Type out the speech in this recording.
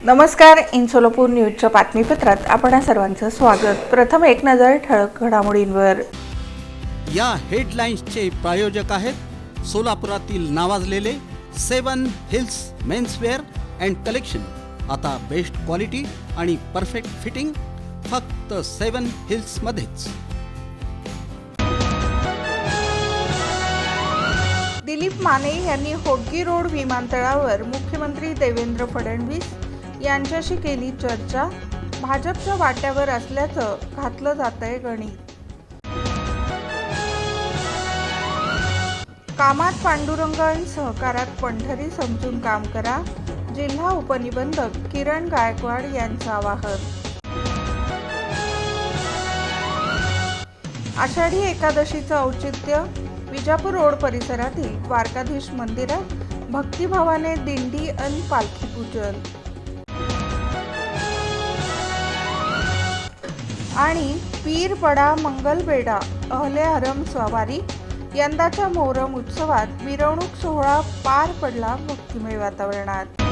नमस्कार. इन सोलापूर न्यूजच्या बातमीपत्रात आपण सर्वांचं स्वागत. प्रथम एक नजर ठळक घडामोडींवर. या हेडलाईन्सचे प्रायोजक आहेत सोलापुरातील नावाजलेले 7 हिल्स मेन्सवेअर अँड कलेक्शन. आता बेस्ट क्वालिटी आणि परफेक्ट फिटिंग फक्त 7 हिल्स मध्येच. दिलीप माने यांनी होटगी रोड विमानतळावर मुख्यमंत्री देवेंद्र फडणवीस यांच्याशी केली चर्चा. भाजपच्या वाट्यावर असल्याचं घातलं जातंय गणित. कामात पांडुरंग आणि सहकारात पंढरी समजून काम करा. जिल्हा उपनिबंधक किरण गायकवाड यांचं आवाहन. आषाढी एकादशीचं औचित्य. विजापूर रोड परिसरातील द्वारकाधीश मंदिरात भक्तिभावाने दिंडी आणि पालखी पूजन. आणि पीरपडा मंगलबेडा अहले हरम सवारी. यंदाच्या मोहरम उत्सवात मिरवणूक सोहळा पार पडला भक्तिमय वातावरणात.